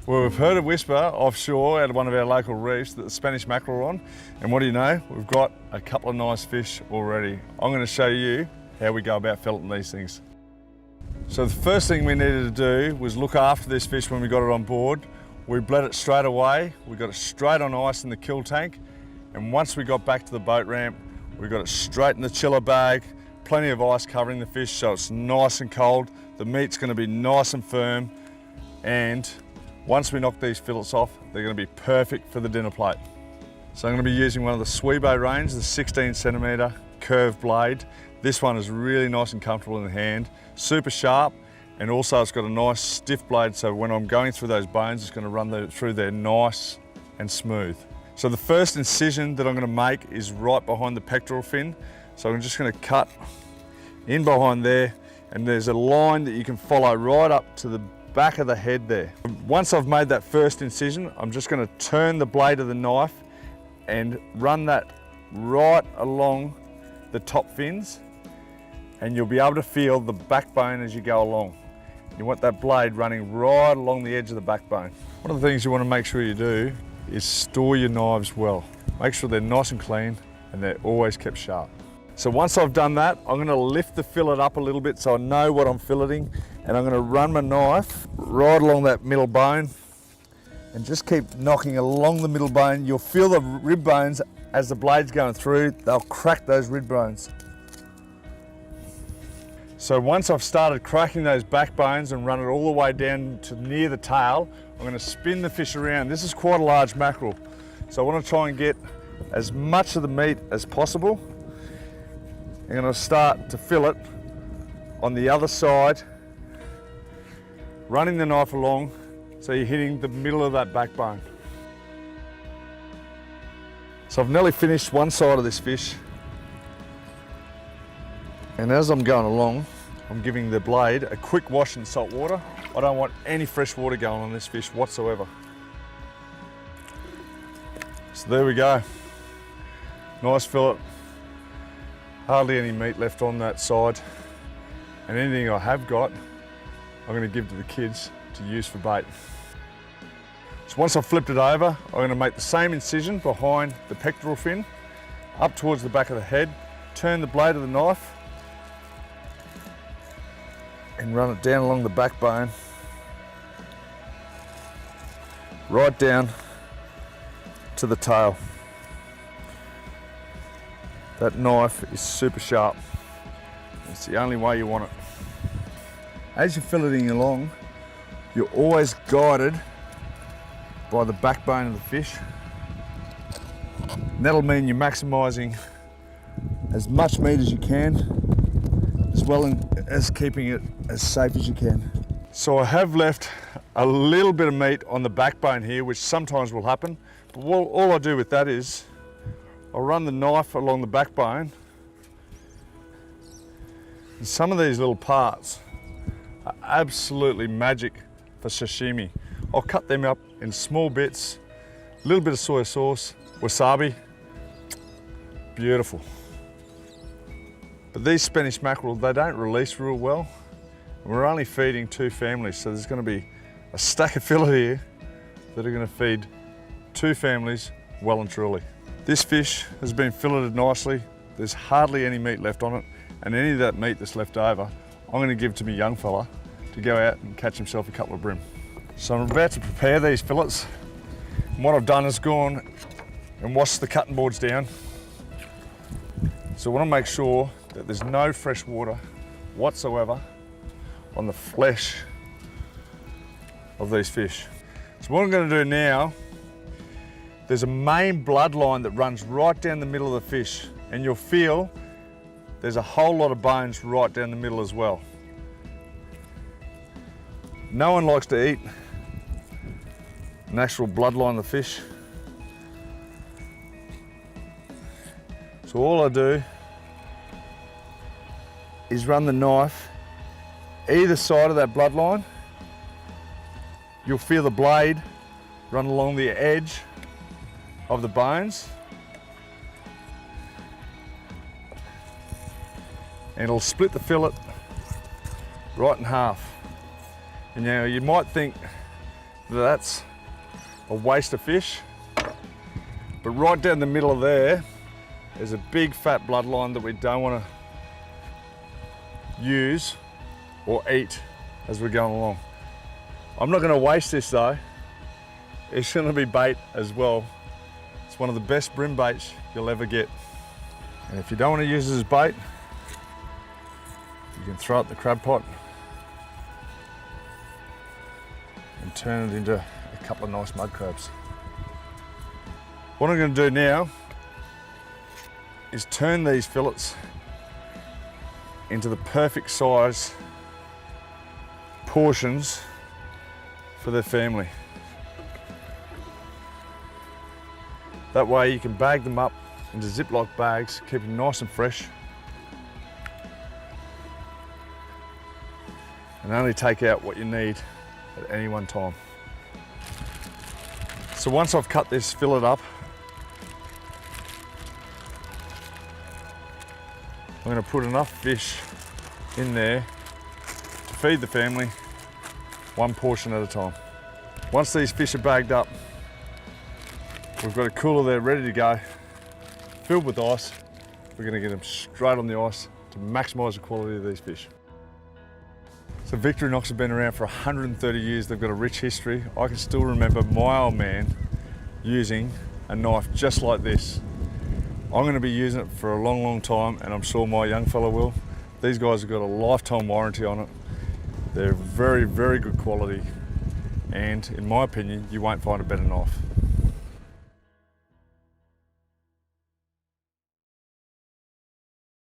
Well, we've heard a whisper offshore out of one of our local reefs that the Spanish mackerel are on, and what do you know? We've got a couple of nice fish already. I'm going to show you how we go about filleting these things. So the first thing we needed to do was look after this fish when we got it on board. We bled it straight away, we got it straight on ice in the kill tank, and once we got back to the boat ramp, we got it straight in the chiller bag, plenty of ice covering the fish so it's nice and cold. The meat's going to be nice and firm, and once we knock these fillets off, they're going to be perfect for the dinner plate. So I'm going to be using one of the Swibo range, the 16cm curved blade. This one is really nice and comfortable in the hand, super sharp, and also it's got a nice stiff blade, so when I'm going through those bones, it's going to run through there nice and smooth. So the first incision that I'm going to make is right behind the pectoral fin. So I'm just going to cut in behind there, and there's a line that you can follow right up to the back of the head there. Once I've made that first incision, I'm just going to turn the blade of the knife and run that right along the top fins, and you'll be able to feel the backbone as you go along. You want that blade running right along the edge of the backbone. One of the things you want to make sure you do is store your knives well. Make sure they're nice and clean and they're always kept sharp. So once I've done that, I'm going to lift the fillet up a little bit so I know what I'm filleting, and I'm going to run my knife right along that middle bone and just keep knocking along the middle bone. You'll feel the rib bones as the blade's going through, they'll crack those rib bones. So once I've started cracking those backbones and run it all the way down to near the tail, I'm going to spin the fish around. This is quite a large mackerel, so I want to try and get as much of the meat as possible. I'm going to start to fillet on the other side, running the knife along so you're hitting the middle of that backbone. So I've nearly finished one side of this fish, and as I'm going along, I'm giving the blade a quick wash in salt water. I don't want any fresh water going on this fish whatsoever. So there we go. Nice fillet. Hardly any meat left on that side. And anything I have got, I'm going to give to the kids to use for bait. So once I've flipped it over, I'm going to make the same incision behind the pectoral fin, up towards the back of the head, turn the blade of the knife, and run it down along the backbone, right down to the tail. That knife is super sharp. It's the only way you want it. As you're filleting along, you're always guided by the backbone of the fish. And that'll mean you're maximising as much meat as you can, as well as keeping it as safe as you can. So I have left a little bit of meat on the backbone here, which sometimes will happen, but all I do with that is I'll run the knife along the backbone, and some of these little parts are absolutely magic for sashimi. I'll cut them up in small bits, a little bit of soy sauce, wasabi, beautiful. But these Spanish mackerel, they don't release real well. We're only feeding 2 families, so there's going to be a stack of fillet here that are going to feed 2 families well and truly. This fish has been filleted nicely. There's hardly any meat left on it, and any of that meat that's left over, I'm going to give to my young fella to go out and catch himself a couple of bream. So I'm about to prepare these fillets, and what I've done is gone and washed the cutting boards down. So I want to make sure that there's no fresh water whatsoever on the flesh of these fish. So what I'm going to do now, there's a main bloodline that runs right down the middle of the fish, and you'll feel there's a whole lot of bones right down the middle as well. No one likes to eat natural bloodline of the fish. So all I do is run the knife either side of that bloodline. You'll feel the blade run along the edge of the bones, and it'll split the fillet right in half. And you know, you might think that that's a waste of fish, but right down the middle of there is a big fat bloodline that we don't want to use or eat as we're going along. I'm not going to waste this though. It's going to be bait as well. It's one of the best brim baits you'll ever get. And if you don't want to use it as bait, you can throw it in the crab pot and turn it into a couple of nice mud crabs. What I'm going to do now is turn these fillets into the perfect size portions for their family. That way you can bag them up into Ziploc bags, keep them nice and fresh, and only take out what you need at any one time. So once I've cut this fillet up, I'm going to put enough fish in there to feed the family one portion at a time. Once these fish are bagged up, we've got a cooler there ready to go, filled with ice. We're going to get them straight on the ice to maximise the quality of these fish. So Victorinox have been around for 130 years. They've got a rich history. I can still remember my old man using a knife just like this. I'm going to be using it for a long, long time, and I'm sure my young fella will. These guys have got a lifetime warranty on it. They're very, very good quality, and in my opinion, you won't find a better knife.